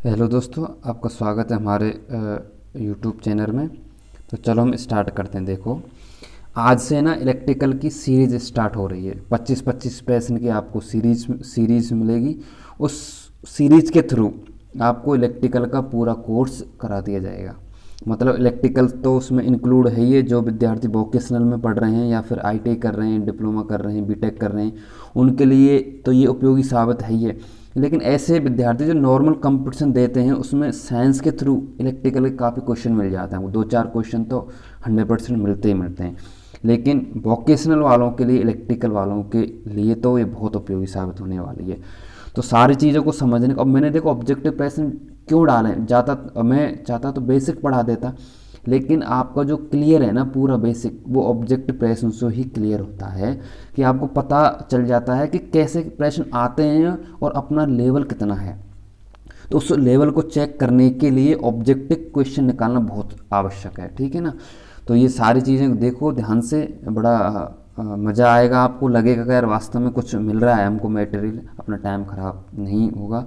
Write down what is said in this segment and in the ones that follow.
Hello दोस्तों, आपका स्वागत है हमारे यूट्यूब चैनल में। तो चलो हम स्टार्ट करते हैं। देखो, आज से ना इलेक्ट्रिकल की सीरीज़ स्टार्ट हो रही है। 25-25 पैसन की आपको सीरीज़ मिलेगी। उस सीरीज़ के थ्रू आपको इलेक्ट्रिकल का पूरा कोर्स करा दिया जाएगा। मतलब इलेक्ट्रिकल तो उसमें इंक्लूड है ही, जो विद्यार्थी वोकेशनल में पढ़ रहे हैं या फिर आईटीआई कर रहे हैं, डिप्लोमा कर रहे हैं, बीटेक कर रहे हैं, उनके लिए तो ये उपयोगी साबित है ही है। लेकिन ऐसे विद्यार्थी जो नॉर्मल कंपटीशन देते हैं उसमें साइंस के थ्रू इलेक्ट्रिकल के काफ़ी क्वेश्चन मिल जाते हैं। वो 2-4 क्वेश्चन तो 100% मिलते ही मिलते हैं। लेकिन वोकेशनल वालों के लिए, इलेक्ट्रिकल वालों के लिए तो ये बहुत उपयोगी साबित होने वाली है। तो सारी चीज़ों को समझने का, अब मैंने देखो ऑब्जेक्टिव प्रश्न क्यों डाले, मैं चाहता तो बेसिक पढ़ा देता, लेकिन आपका जो क्लियर है ना पूरा बेसिक, वो ऑब्जेक्टिव प्रश्न से ही क्लियर होता है कि आपको पता चल जाता है कि कैसे प्रश्न आते हैं और अपना लेवल कितना है। तो उस लेवल को चेक करने के लिए ऑब्जेक्टिव क्वेश्चन निकालना बहुत आवश्यक है। ठीक है ना। तो ये सारी चीज़ें देखो ध्यान से, बड़ा मज़ा आएगा, आपको लगेगा कि यार वास्तव में कुछ मिल रहा है हमको मटेरियल, अपना टाइम ख़राब नहीं होगा,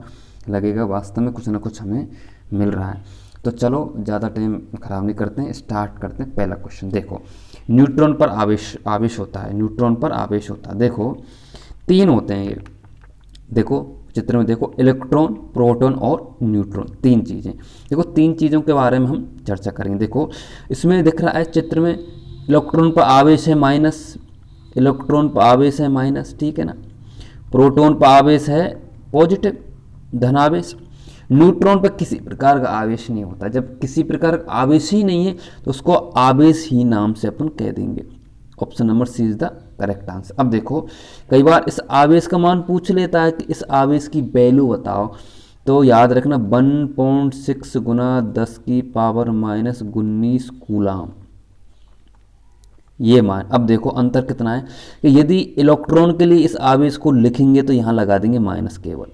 लगेगा वास्तव में कुछ ना कुछ हमें मिल रहा है। तो चलो ज़्यादा टाइम ख़राब नहीं करते हैं, स्टार्ट करते हैं। पहला क्वेश्चन देखो, न्यूट्रॉन पर आवेश होता है। न्यूट्रॉन पर आवेश होता है। देखो 3 होते हैं ये। देखो चित्र में देखो, इलेक्ट्रॉन, प्रोटॉन और न्यूट्रॉन, 3 चीज़ें। देखो 3 चीज़ों के बारे में हम चर्चा करेंगे। देखो इसमें दिख रहा है चित्र में, इलेक्ट्रॉन पर आवेश है माइनस, इलेक्ट्रॉन पर आवेश है माइनस, ठीक है ना। प्रोटॉन पर आवेश है पॉजिटिव, धनावेश। न्यूट्रॉन पर किसी प्रकार का आवेश नहीं होता। जब किसी प्रकार का आवेश ही नहीं है तो उसको आवेश ही नाम से अपन कह देंगे। Option number C is the correct answer. अब देखो कई बार इस आवेश का मान पूछ लेता है कि इस आवेश की वैल्यू बताओ, तो याद रखना 1.6 गुना 10 की पावर माइनस 19 कूलाम, ये मान। अब देखो अंतर कितना है कि यदि इलेक्ट्रॉन के लिए इस आवेश को लिखेंगे तो यहाँ लगा देंगे माइनस केवल,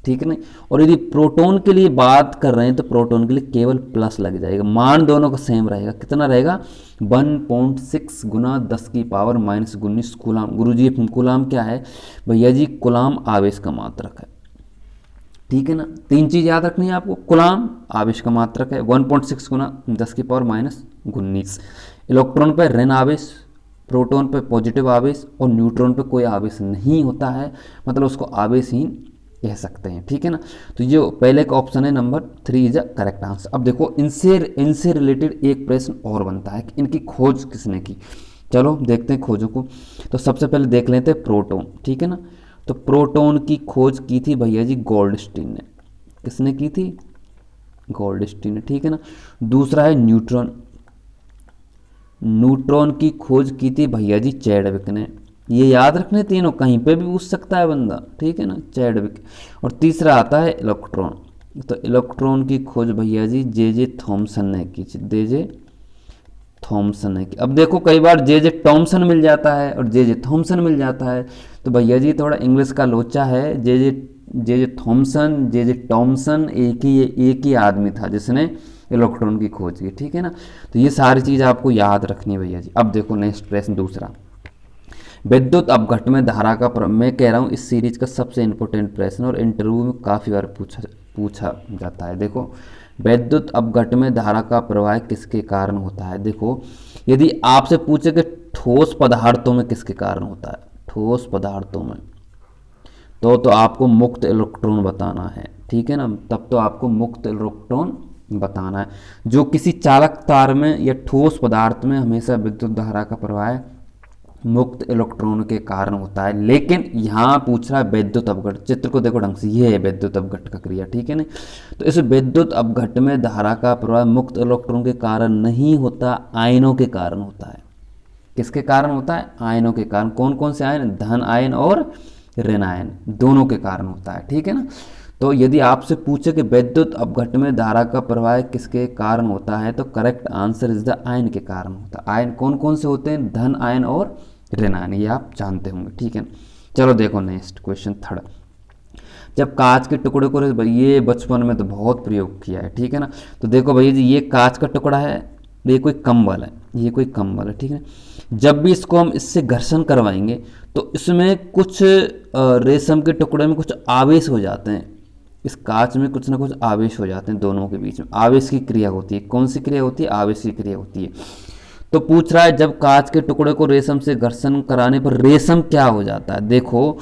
ठीक है ना। और यदि प्रोटॉन के लिए बात कर रहे हैं तो प्रोटॉन के लिए केवल प्लस लग जाएगा। मान दोनों का सेम रहेगा। कितना रहेगा? 1.6 गुना 10 की पावर माइनस 19 कूलाम। गुरुजी कूलाम क्या है भैया जी? कूलाम आवेश का मात्रक है, ठीक है ना। 3 चीज़ याद रखनी है आपको। कूलाम आवेश का मात्रक है, 1.6 गुना 10 की पावर माइनस 19। इलेक्ट्रॉन पर ऋण आवेश, प्रोटॉन पर पॉजिटिव आवेश और न्यूट्रॉन पर कोई आवेश नहीं होता है, मतलब उसको आवेशहीन कह सकते हैं, ठीक है ना। तो जो पहले का ऑप्शन है number 3 is a correct answer. अब देखो इनसे रिलेटेड एक प्रश्न और बनता है कि इनकी खोज किसने की। चलो देखते हैं खोजों को। तो सबसे पहले देख लेते हैं प्रोटॉन, ठीक है ना। तो प्रोटॉन की खोज की थी भैया जी गोल्डस्टीन ने। किसने की थी? गोल्डस्टीन ने, ठीक है ना। दूसरा है न्यूट्रॉन। न्यूट्रॉन की खोज की थी भैया जी चैडविक ने। ये याद रखने तीनों, कहीं पे भी पूछ सकता है बंदा, ठीक है ना, चैडविक। और तीसरा आता है इलेक्ट्रॉन। तो इलेक्ट्रॉन की खोज भैया जी जे जे थॉमसन ने की। जे जे थॉमसन ने की। अब देखो कई बार जे जे टॉमसन मिल जाता है और जे जे थॉमसन मिल जाता है, तो भैया जी थोड़ा इंग्लिश का लोचा है। जे जे थॉमसन, जे जे टॉमसन एक ही आदमी था जिसने इलेक्ट्रॉन की खोज की, ठीक है ना। तो ये सारी चीज़ आपको याद रखनी है भैया जी। अब देखो नेक्स्ट प्रश्न दूसरा, विद्युत अपघट में धारा का मैं कह रहा हूँ इस सीरीज का सबसे इंपॉर्टेंट प्रश्न और इंटरव्यू में काफ़ी बार पूछा जाता है। देखो विद्युत अपघट में धारा का प्रवाह किसके कारण होता है। देखो यदि आपसे पूछे कि ठोस पदार्थों में किसके कारण होता है, ठोस पदार्थों में, तो आपको मुक्त इलेक्ट्रॉन बताना है, ठीक है ना। तब तो आपको मुक्त इलेक्ट्रॉन बताना है। जो किसी चालक तार में या ठोस पदार्थ में हमेशा विद्युत धारा का प्रवाह मुक्त इलेक्ट्रॉन के कारण होता है। लेकिन यहाँ पूछ रहा है विद्युत अपघट। चित्र को देखो ढंग से, ये है विद्युत अपघट का क्रिया, ठीक है ना। तो इस विद्युत अपघट में धारा का प्रवाह मुक्त इलेक्ट्रॉन के कारण नहीं होता, आयनों के कारण होता है। किसके कारण होता है? आयनों के कारण। कौन कौन से आयन? धन आयन और ऋण आयन, दोनों के कारण होता है, ठीक है ना। तो यदि आपसे पूछे कि विद्युत अपघट में धारा का प्रवाह किसके कारण होता है, तो correct answer is the ion के कारण होता है। आयन कौन कौन से होते हैं? धन आयन और ऋण आयन, ये आप जानते होंगे, ठीक है। चलो देखो नेक्स्ट क्वेश्चन थर्ड, जब कांच के टुकड़े को, ये बचपन में तो बहुत प्रयोग किया है, ठीक है ना। तो देखो भैया जी ये कांच का टुकड़ा है, ये कोई कंबल है, ये कोई कंबल है, ठीक है। जब भी इसको हम इससे घर्षण करवाएंगे तो इसमें कुछ रेशम के टुकड़े में कुछ आवेश हो जाते हैं, इस कांच में कुछ ना कुछ आवेश हो जाते हैं, दोनों के बीच में आवेश की क्रिया होती है। कौन सी क्रिया होती है? आवेश की क्रिया होती है। तो पूछ रहा है जब कांच के टुकड़े को रेशम से घर्षण कराने पर रेशम क्या हो जाता है। देखो,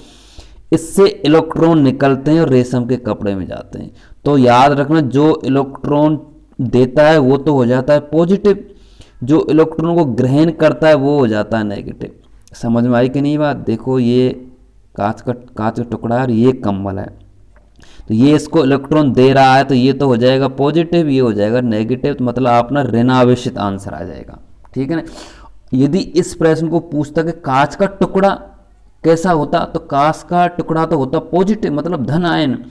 इससे इलेक्ट्रॉन निकलते हैं और रेशम के कपड़े में जाते हैं। तो याद रखना, जो इलेक्ट्रॉन देता है वो तो हो जाता है पॉजिटिव, जो इलेक्ट्रॉन को ग्रहण करता है वो हो जाता है नेगेटिव। समझ में आई कि नहीं बात? देखो, ये कांच का टुकड़ा है और ये कंबल है, तो ये इसको इलेक्ट्रॉन दे रहा है, तो ये तो हो जाएगा पॉजिटिव, ये हो जाएगा नेगेटिव, तो मतलब अपना ऋणावेशित आंसर आ जाएगा। ठीक है ना। यदि इस प्रश्न को पूछता कि कांच का टुकड़ा कैसा होता, तो कांच का टुकड़ा तो होता पॉजिटिव, मतलब धन आयन,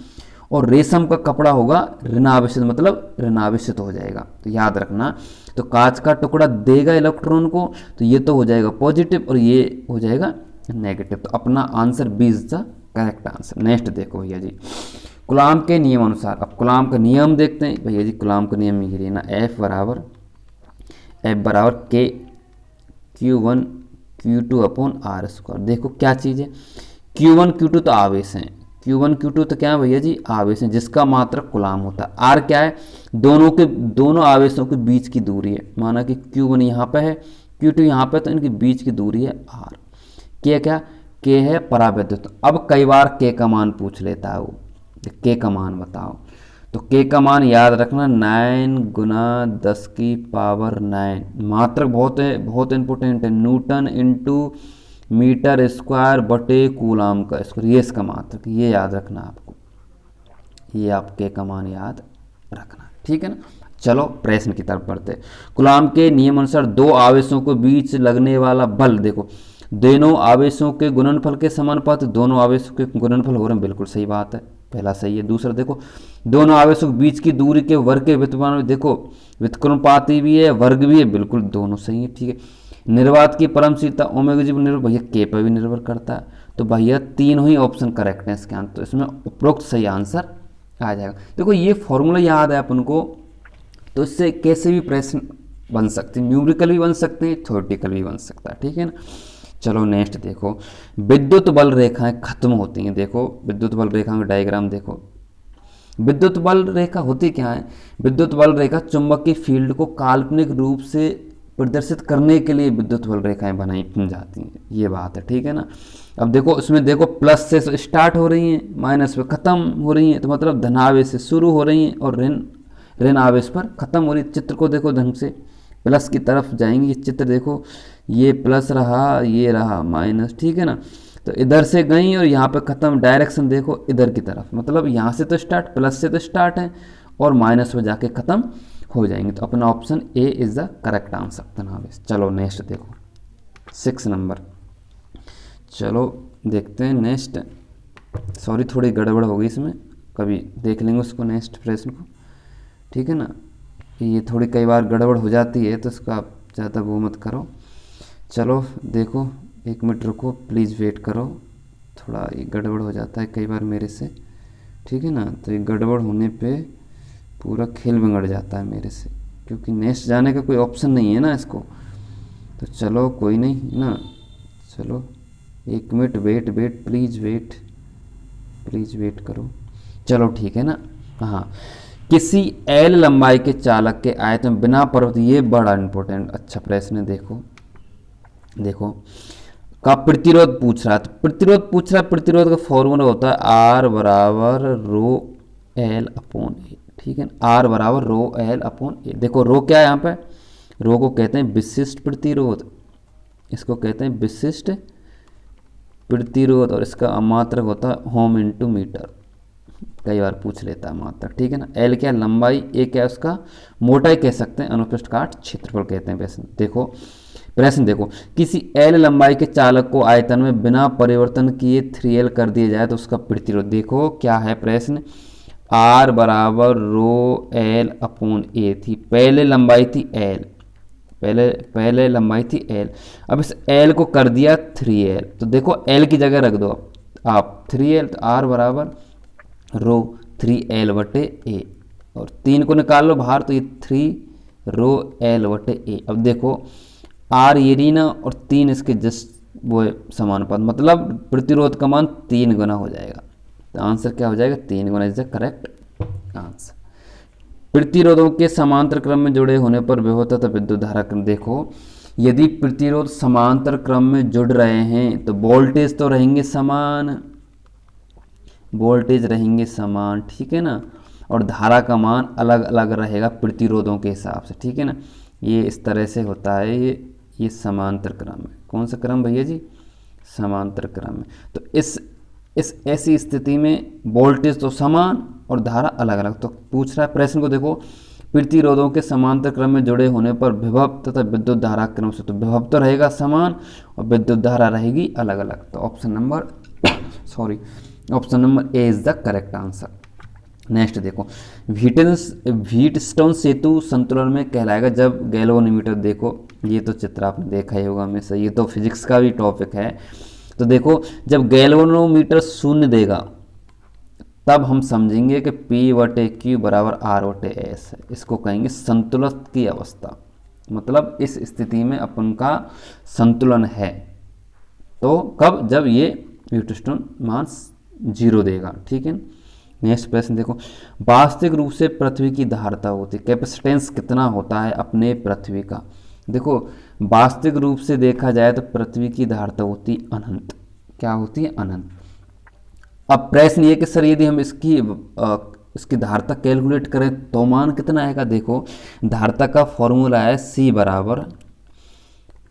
और रेशम का कपड़ा होगा ऋणावेशित, मतलब ऋणावेशित हो जाएगा। तो याद रखना, तो कांच का टुकड़ा देगा इलेक्ट्रॉन को, तो ये तो हो जाएगा पॉजिटिव और ये हो जाएगा नेगेटिव। तो अपना answer B is the correct answer. Next देखो भैया जी, कूलाम के नियम अनुसार, अब कूलाम का नियम देखते हैं भैया जी। कूलाम का नियम ये ना, एफ बराबर के Q1 Q2 upon are square. देखो क्या चीज़ है, Q1 Q2 तो आवेश हैं, Q1 Q2 तो क्या है भैया जी? आवेश हैं, जिसका मात्रक कूलाम होता है। आर क्या है? दोनों आवेशों के बीच की दूरी है। माना कि Q1 यहाँ पे है, Q2 यहाँ पे, तो इनके बीच की दूरी है आर। के क्या? के है परावैद्युत। अब कई बार के का मान पूछ लेता है वो, के का मान बताओ। तो के का मान याद रखना 9 गुना 10 की पावर 9, मात्रक बहुत इंपॉर्टेंट है, न्यूटन इंटू मीटर स्क्वायर बटे कूलाम का स्क्वायर, ये इसका मात्रक, ये याद रखना आपको, ये आप के का मान याद रखना। ठीक है ना। चलो प्रश्न की तरफ बढ़ते। कूलाम के नियम अनुसार दो आवेशों के बीच लगने वाला बल, देखो दोनों आवेशों के गुणनफल के समानुपाती, दोनों आवेशों के गुणनफल हो रहे हैं, बिल्कुल सही बात है, पहला सही है। दूसरा देखो, दोनों आवेशों के बीच की दूरी के वर्ग के व्युत्क्रमानुपाती, देखो व्युत्क्रमानुपाती भी है, वर्ग भी है, बिल्कुल दोनों सही है। ठीक है। निर्वात की परमशीलता ओमेगा जी पर निर्भर, भैया के पर भी निर्भर करता है। तो भैया तीनों ही ऑप्शन करेक्ट है इसके आंसर, तो इसमें उपरोक्त सही आंसर आ जाएगा। देखो ये फॉर्मूला याद है अपन को, तो इससे कैसे भी प्रश्न बन सकते हैं, न्यूमेरिकल भी बन सकते हैं, थ्योरेटिकल भी बन सकता है। ठीक है ना। चलो नेक्स्ट देखो, विद्युत बल रेखाएं खत्म होती हैं। देखो विद्युत बल रेखा का डायग्राम देखो, विद्युत बल रेखा होती क्या है? विद्युत बल रेखा चुंबकीय फील्ड को काल्पनिक रूप से प्रदर्शित करने के लिए विद्युत बल रेखाएं बनाई जाती हैं, ये बात है। ठीक है ना। अब देखो इसमें देखो प्लस से स्टार्ट हो रही हैं, माइनस पे खत्म हो रही हैं, तो मतलब धनावेश से शुरू हो रही हैं और ऋण आवेश पर खत्म हो रही है। चित्र को देखो ढंग से, प्लस की तरफ जाएंगे, ये चित्र देखो, ये प्लस रहा, ये रहा माइनस। ठीक है ना। तो इधर से गई और यहाँ पे खत्म, डायरेक्शन देखो इधर की तरफ, मतलब यहाँ से तो स्टार्ट, प्लस से तो स्टार्ट है और माइनस में जाके खत्म हो जाएंगे। तो अपना option A is the correct answer, धनावेश। चलो नेक्स्ट देखो 6 नंबर, चलो देखते हैं नेक्स्ट। सॉरी थोड़ी गड़बड़ हो गई इसमें, कभी देख लेंगे उसको नेक्स्ट प्रश्न को। ठीक है ना। ये थोड़ी कई बार गड़बड़ हो जाती है, तो इसका आप ज़्यादा वो मत करो। चलो देखो, 1 मिनट रुको प्लीज़, वेट करो, थोड़ा ये गड़बड़ हो जाता है कई बार मेरे से। ठीक है ना। तो ये गड़बड़ होने पे पूरा खेल बिगड़ जाता है मेरे से, क्योंकि नेक्स्ट जाने का कोई ऑप्शन नहीं है ना इसको। तो चलो कोई नहीं ना, चलो 1 मिनट वेट प्लीज़ वेट करो। चलो ठीक है ना। हाँ, किसी एल लंबाई के चालक के आयतन में बिना परिवर्तन, ये बड़ा इंपॉर्टेंट अच्छा प्रश्न है। देखो का प्रतिरोध पूछ रहा है, तो प्रतिरोध का फॉर्मूला होता है आर बराबर रो एल अपॉन ए। ठीक है। आर बराबर रो एल अपॉन ए। देखो रो क्या है यहाँ पे? रो को कहते हैं विशिष्ट प्रतिरोध, इसको कहते हैं विशिष्ट प्रतिरोध, और इसका मात्रक होता है होम इंटू मीटर, कई बार पूछ लेता है मात्रक। ठीक है ना। एल क्या? लंबाई, ए क्या? उसका मोटाई कह सकते हैं, अनुप्रस्थ काट क्षेत्रफल कहते हैं। प्रश्न देखो, किसी एल लंबाई के चालक को आयतन में बिना परिवर्तन किए 3L कर दिया जाए तो उसका प्रतिरोध, देखो क्या है प्रश्न, आर बराबर रो एल अपॉन ए थी, पहले लंबाई थी एल, पहले लंबाई थी एल, अब इस एल को कर दिया 3L, तो देखो एल की जगह रख दो आप 3L, तो आर बराबर रो 3L बटे ए, और 3 को निकाल लो बाहर, तो ये 3 रो एल बटे ए। अब देखो आर ये रीना और 3 इसके जस्ट वो समानुपात, मतलब प्रतिरोध का मान 3 गुना हो जाएगा। तो आंसर क्या हो जाएगा 3 गुना इज द करेक्ट आंसर। प्रतिरोधों के समांतर क्रम में जुड़े होने पर विभव तथा विद्युत धारा क्रम, देखो यदि प्रतिरोध समांतर क्रम में जुड़ रहे हैं तो वोल्टेज तो रहेंगे समान, वोल्टेज रहेंगे समान, ठीक है ना, और धारा का मान अलग अलग रहेगा प्रतिरोधों के हिसाब से, ठीक है ना। ये इस तरह से होता है, ये समांतर क्रम है। कौन सा क्रम भैया जी? समांतर क्रम है। तो इस ऐसी स्थिति में वोल्टेज तो समान और धारा अलग अलग। तो पूछ रहा है प्रश्न को, देखो प्रतिरोधों के समांतर क्रम में जुड़े होने पर विभव तथा विद्युत धारा क्रम से, तो विभव तो रहेगा समान और विद्युत धारा रहेगी अलग अलग। तो option number A is the correct answer. Next देखो, व्हीटस्टोन सेतु संतुलन में कहलाएगा जब गैल्वेनोमीटर, देखो ये तो चित्र आपने देखा ही होगा हमेशा, ये तो फिजिक्स का भी टॉपिक है। तो देखो जब गैल्वेनोमीटर शून्य देगा तब हम समझेंगे कि P/Q बराबर R/S है। इसको कहेंगे संतुलन की अवस्था, मतलब इस स्थिति में अपन का संतुलन है। तो कब? जब ये व्हीटस्टोन मान 0 देगा, ठीक है। नेक्स्ट प्रश्न देखो, वास्तविक रूप से पृथ्वी की धारिता होती, कैपेसिटेंस कितना होता है अपने पृथ्वी का? देखो वास्तविक रूप से देखा जाए तो पृथ्वी की धारिता होती अनंत। क्या होती है? अनंत। अब प्रश्न ये कि सर यदि हम इसकी धारिता कैलकुलेट करें तो मान कितना आएगा? देखो धारिता का फॉर्मूला है C बराबर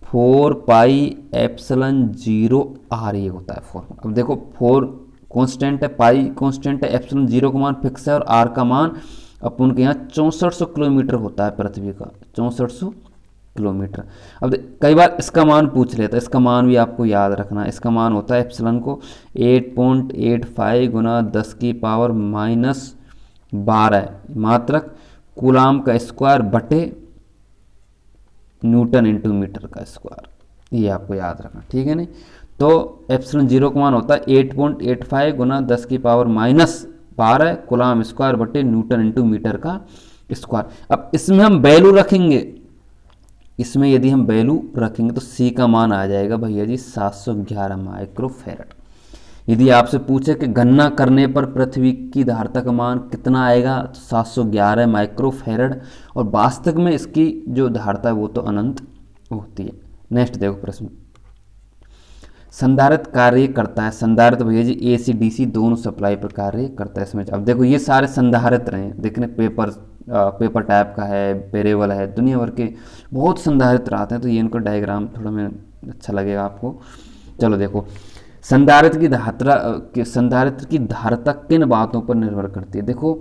4πε0r, ये होता है फॉर्मूला। अब देखो 4 कांस्टेंट है, पाई कांस्टेंट है, एप्सिलॉन 0 का मान फिक्स है और r का मान अपन के यहाँ 6400 किलोमीटर होता है पृथ्वी का, 6400 किलोमीटर। अब कई बार इसका मान पूछ लेता है, इसका मान भी आपको याद रखना है। इसका मान होता है एप्सिलॉन को 8.85 गुना 10 की पावर -12 मात्रक कूलाम का स्क्वायर बटे न्यूटन इंटू मीटर का स्क्वायर, ये आपको याद रखना, ठीक है नहीं। तो एप्सिलॉन 0 का मान होता है 8.85 गुना 10 की पावर -12 कूलाम स्क्वायर बटे न्यूटन इंटू मीटर का स्क्वायर। अब इसमें हम वैल्यू रखेंगे, इसमें यदि हम वैल्यू रखेंगे तो C का मान आ जाएगा भैया जी 711 माइक्रोफैरड। यदि आपसे पूछे कि गणना करने पर पृथ्वी की धारिता का मान कितना आएगा तो 711 माइक्रोफैरड, और वास्तव में इसकी जो धारिता है वो तो अनंत होती है। नेक्स्ट देखो प्रश्न, संधारित्र कार्य करता है, संधारित्र भैया जी AC DC दोनों सप्लाई पर कार्य करता है इसमें। अब देखो ये सारे संधारित्र हैं, देखने पेपर टाइप का है, वेरिएबल है, दुनिया भर के बहुत संधारित्र आते हैं। तो ये इनको डायग्राम थोड़ा मैं अच्छा लगेगा आपको। चलो देखो, संधारित्र की धारिता किन बातों पर निर्भर करती है? देखो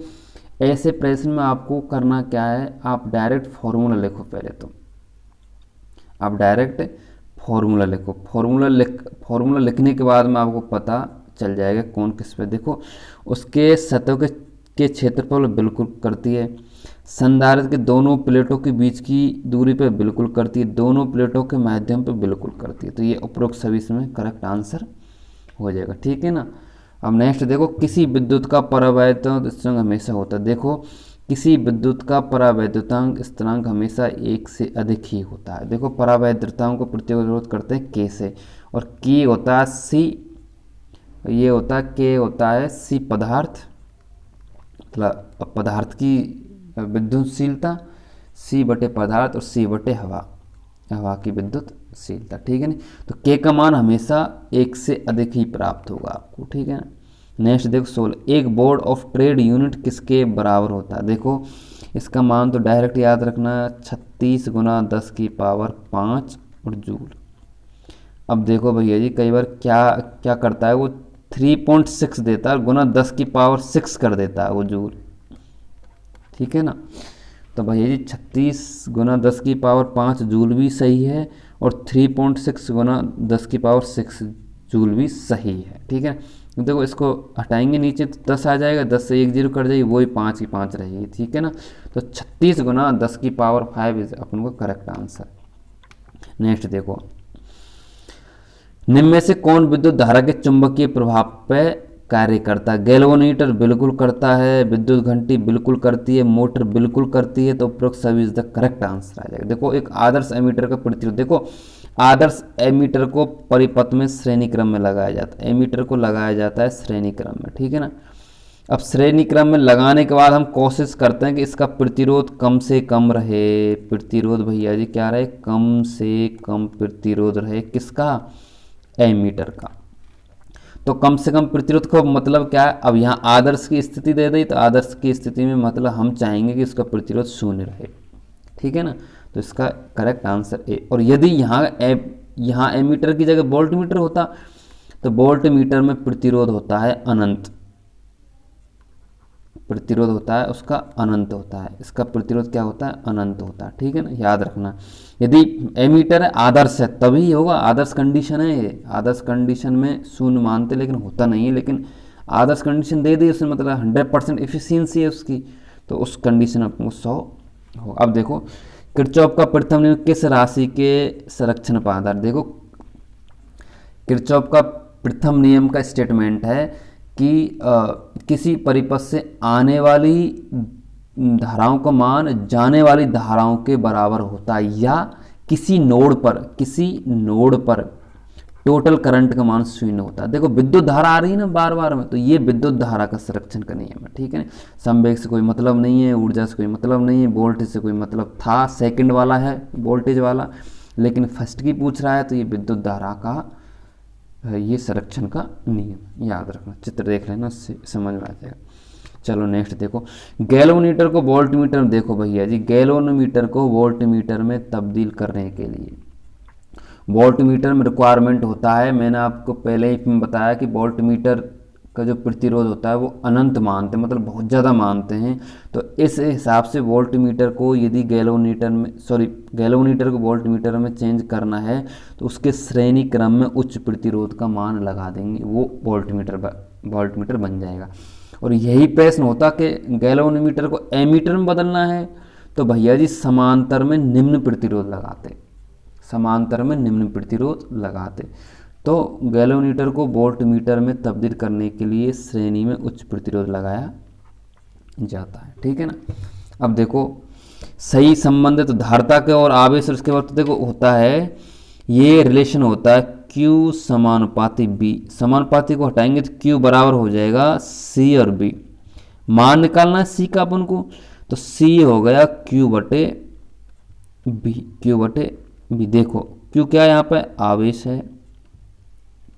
ऐसे प्रश्न में आपको करना क्या है, आप डायरेक्ट फॉर्मूला लिखो। पहले तो आप डायरेक्ट फॉर्मूला लिखो, फॉर्मूला लिखने के बाद में आपको पता चल जाएगा कौन किस पे। देखो उसके सतह के क्षेत्रफल बिल्कुल करती है, संधारित्र के दोनों प्लेटों के बीच की दूरी पर बिल्कुल करती है, दोनों प्लेटों के माध्यम पर बिल्कुल करती है। तो ये उपरोक्त सभी इसमें करेक्ट आंसर हो जाएगा, ठीक है ना। अब नेक्स्ट देखो, किसी विद्युत का परावैद्युतांक स्थिरांक हमेशा होता है। देखो किसी विद्युत का परावैद्युतांक स्थिरांक हमेशा 1 से अधिक ही होता है। देखो परावैद्युतांक को प्रतिरोध करते हैं K से, और K होता है C, ये होता है K होता है C पदार्थ, मतलब पदार्थ की विद्युतशीलता, C बटे पदार्थ और C बटे हवा की विद्युतशीलता, ठीक है ना। तो K का मान हमेशा 1 से अधिक ही प्राप्त होगा आपको, ठीक है ना। नेक्स्ट देखो 16, एक बोर्ड ऑफ ट्रेड यूनिट किसके बराबर होता है? देखो इसका मान तो डायरेक्ट याद रखना, 36 गुना 10 की पावर 5 और जूल। अब देखो भैया जी कई बार क्या करता है वो 3.6 देता है, गुना 10 की पावर 6 कर देता है वो जूल, ठीक है ना। तो भैया जी 36 गुना 10 की पावर 5 जूल भी सही है, और 3.6 गुना 10 की पावर 6 जूल भी सही है, ठीक है। देखो इसको हटाएंगे नीचे तो 10 आ जाएगा, 10 से 1 0 कट जाएगी, वही 5 की 5 रहेगी, ठीक है ना। तो 36 गुना 10 की पावर 5 इज अपन को करेक्ट आंसर। नेक्स्ट देखो, निम्न में से कौन विद्युत धारा के चुंबकीय प्रभाव पे कार्य करता है? गैल्वेनोमीटर बिल्कुल करता है, विद्युत घंटी बिल्कुल करती है, मोटर बिल्कुल करती है। तो उपरोक्त सभी इज द करेक्ट आंसर आ जाएगा। देखो एक आदर्श एमीटर का प्रतिरोध, देखो आदर्श एमीटर को परिपथ में श्रेणी क्रम में लगाया जाता है, एमीटर को लगाया जाता है श्रेणी क्रम में, ठीक है ना। अब श्रेणी क्रम में लगाने के बाद हम कोशिश करते हैं कि इसका प्रतिरोध कम से कम रहे। प्रतिरोध भैया जी क्या रहे, कम से कम प्रतिरोध रहे, किसका, एमीटर का। तो कम से कम प्रतिरोध का मतलब क्या है, अब यहाँ आदर्श की स्थिति दे दी, तो आदर्श की स्थिति में मतलब हम चाहेंगे कि इसका प्रतिरोध शून्य रहे, ठीक है ना। तो इसका करेक्ट आंसर ए। और यदि यहाँ एमीटर की जगह वोल्ट मीटर होता तो वोल्ट मीटर में प्रतिरोध होता है अनंत, प्रतिरोध होता है उसका अनंत होता है, इसका प्रतिरोध क्या होता है, अनंत होता है, ठीक है ना, याद रखना। यदि एमीटर है आदर्श है तभी होगा, आदर्श कंडीशन है ये, आदर्श कंडीशन में शून्य मानते लेकिन होता नहीं है, लेकिन आदर्श कंडीशन दे दी उसमें मतलब 100% एफिशिएंसी है उसकी, तो उस कंडीशन आपको 100 हो। अब देखो किरचॉफ का प्रथम नियम किस राशि के संरक्षण पर आधार, देखो किरचॉफ का प्रथम नियम का स्टेटमेंट है कि किसी परिपथ से आने वाली धाराओं का मान जाने वाली धाराओं के बराबर होता है, या किसी नोड पर टोटल करंट का मान शून्य होता है। देखो विद्युत धारा आ रही है ना बार बार में, तो ये विद्युत धारा का संरक्षण का नियम है, ठीक है ना। संवेग से कोई मतलब नहीं है, ऊर्जा से कोई मतलब नहीं है, वोल्टेज से कोई मतलब था, सेकंड वाला है वोल्टेज वाला, लेकिन फर्स्ट की पूछ रहा है तो ये विद्युत धारा का ये संरक्षण का नियम याद रखना। चित्र देख लेना, समझ में आ जाएगा। चलो नेक्स्ट देखो, गैल्वेनोमीटर को वोल्ट मीटर में, देखो भैया जी गैल्वेनोमीटर को वोल्ट मीटर में तब्दील करने के लिए वोल्ट मीटर में रिक्वायरमेंट होता है, मैंने आपको पहले ही बताया कि वोल्ट मीटर का जो प्रतिरोध होता है वो अनंत मानते हैं, मतलब बहुत ज़्यादा मानते हैं। तो इस हिसाब से वोल्ट मीटर को यदि गैल्वेनोमीटर को वोल्ट मीटर में चेंज करना है तो उसके श्रेणी क्रम में उच्च प्रतिरोध का मान लगा देंगे, वो वोल्ट मीटर बन जाएगा। और यही प्रश्न होता कि गैल्वेनोमीटर को एमीटर में बदलना है तो भैया जी समांतर में निम्न प्रतिरोध लगाते, समांतर में निम्न प्रतिरोध लगाते। तो गैल्वेनोमीटर को वोल्ट मीटर में तब्दील करने के लिए श्रेणी में उच्च प्रतिरोध लगाया जाता है, ठीक है ना। अब देखो सही संबंधित तो धारिता के और आवेश और उसके वक्त देखो होता है, ये रिलेशन होता है Q समानुपाती B, समानुपाती को हटाएंगे तो Q बराबर हो जाएगा C और B, मान निकालना है C का अपन को, तो C हो गया Q बटे B। देखो Q क्या है यहाँ पे, आवेश है,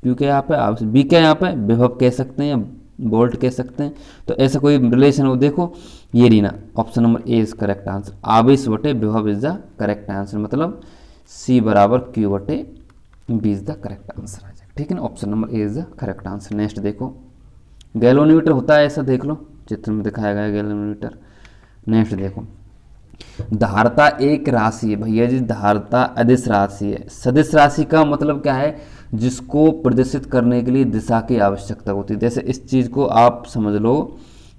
Q क्या यहाँ पे आवेश, B क्या यहाँ पे विभव कह सकते हैं या वोल्ट कह सकते हैं। तो ऐसा कोई रिलेशन हो, देखो ये Reena, option number A is correct answer, आवेश बटे विभव इज द करेक्ट आंसर, मतलब C बराबर Q बटे B is the correct answer आ जाएगा, ठीक है ना, option number A is the correct answer. Next देखो गैल्वेनोमीटर होता है ऐसा, देख लो चित्र में दिखाया गया गैल्वेनोमीटर। नेक्स्ट देखो धारिता एक राशि है भैया जी, धारिता अदिश राशि है। सदिश राशि का मतलब क्या है, जिसको प्रदर्शित करने के लिए दिशा की आवश्यकता होती है। जैसे इस चीज़ को आप समझ लो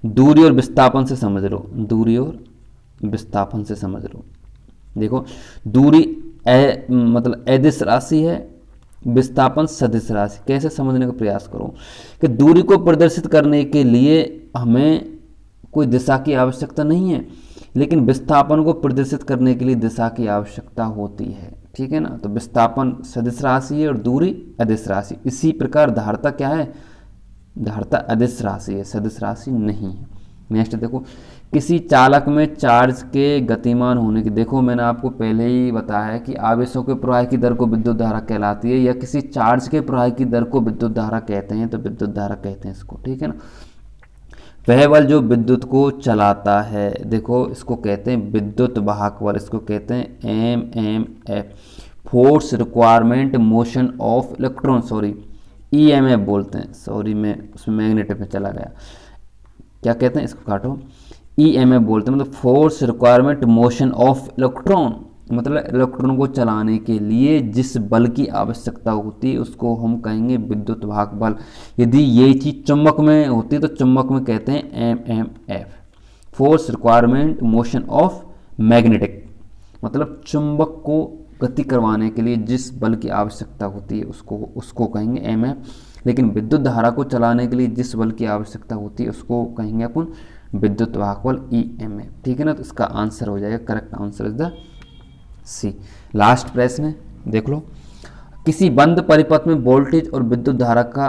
दूरी और विस्थापन से समझ लो, दूरी और विस्थापन से समझ लो। देखो दूरी मतलब अदिश राशि है, विस्थापन सदिश राशि। कैसे समझने का प्रयास करो कि दूरी को प्रदर्शित करने के लिए हमें कोई दिशा की आवश्यकता नहीं है, लेकिन विस्थापन को प्रदर्शित करने के लिए दिशा की आवश्यकता होती है, ठीक है ना। तो विस्थापन सदिश राशि है और दूरी अदिश राशि। इसी प्रकार धारिता क्या है, धारिता अदिश राशि है, सदिश राशि नहीं है। नेक्स्ट देखो किसी चालक में चार्ज के गतिमान होने की, देखो मैंने आपको पहले ही बताया कि आवेशों के प्रवाह की दर को विद्युत धारा कहलाती है, या किसी चार्ज के प्रवाह की दर को विद्युत धारा कहते हैं, तो विद्युत धारा कहते हैं इसको, ठीक है ना। वह बल जो विद्युत को चलाता है, देखो इसको कहते हैं विद्युत वाहक बल, इसको कहते हैं MMF, force requirement motion of electron, EMF बोलते हैं, मैं उसमें मैग्नेटिक में चला गया, क्या कहते हैं इसको काटो, EMF बोलते हैं, मतलब force requirement motion of electron, मतलब इलेक्ट्रॉन को चलाने के लिए जिस बल की आवश्यकता होती है उसको हम कहेंगे विद्युत वाहक बल। यदि ये चीज़ चुंबक में होती है तो चुंबक में कहते हैं MMF, force requirement motion of magnetic, मतलब चुंबक को गति करवाने के लिए जिस बल की आवश्यकता होती है उसको कहेंगे MMF। लेकिन विद्युत धारा को चलाने के लिए जिस बल की आवश्यकता होती है उसको कहेंगे अपन विद्युत वाहक बल EMF, ठीक है ना। तो इसका आंसर हो जाएगा, correct answer is the C। Last प्रश्न है, देख लो किसी बंद परिपथ में वोल्टेज और विद्युत धारा का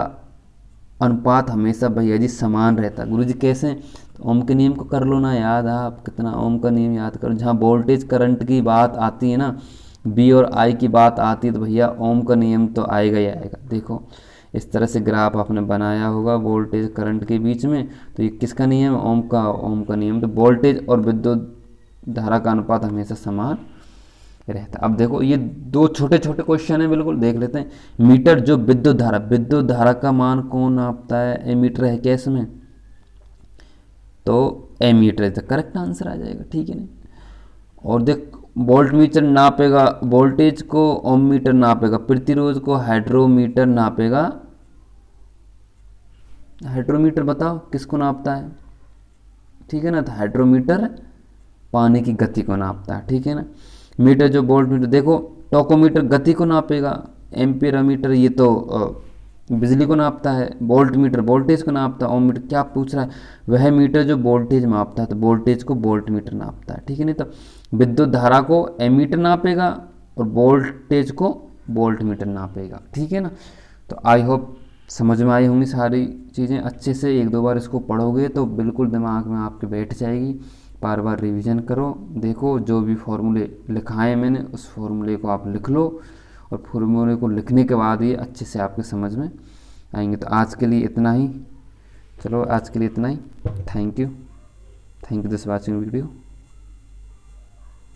अनुपात हमेशा भैया जी समान रहता है। गुरुजी कैसे? तो ओम के नियम को कर लो ना याद, आप कितना ओम का नियम याद करो। जहाँ वोल्टेज करंट की बात आती है ना, बी और आई की बात आती है, तो भैया ओम का नियम तो आएगा ही आएगा। देखो इस तरह से ग्राफ आपने बनाया होगा वोल्टेज करंट के बीच में, तो ये किसका नियम? ओम का नियम। तो वोल्टेज और विद्युत धारा का अनुपात हमेशा समान रहता। अब देखो ये दो छोटे छोटे क्वेश्चन है, बिल्कुल देख लेते हैं। मीटर जो विद्युत धारा का मान कौन नापता है? एमीटर है क्या इसमें? तो ammeter is the correct answer आ जाएगा, ठीक है ना। और देख वोल्ट मीटर नापेगा वोल्टेज को, ओम मीटर नापेगा प्रतिरोध को, हाइड्रोमीटर नापेगा। हाइड्रोमीटर बताओ किसको नापता है? ठीक है ना, तो हाइड्रोमीटर पानी की गति को नापता है, ठीक है ना। मीटर जो वोल्ट मीटर, देखो टोकोमीटर गति को नापेगा, एम्पीयरोमीटर ये तो बिजली को नापता है, वोल्ट मीटर वोल्टेज को नापता है, ओम मीटर क्या पूछ रहा है? वह मीटर जो वोल्टेज मापता है, तो वोल्टेज को वोल्ट मीटर नापता है, ठीक है। नहीं तो विद्युत धारा को एमीटर नापेगा और वोल्टेज को वोल्ट मीटर नापेगा, ठीक है ना। तो आई होप समझ में आई होंगी सारी चीज़ें। अच्छे से एक दो बार इसको पढ़ोगे तो बिल्कुल दिमाग में आपके बैठ जाएगी। बार बार रिवीजन करो, देखो जो भी फॉर्मूले लिखाए मैंने उस फॉर्मूले को आप लिख लो, और फॉर्मूले को लिखने के बाद ये अच्छे से आपके समझ में आएंगे। तो आज के लिए इतना ही, चलो आज के लिए इतना ही। Thank you this watching video.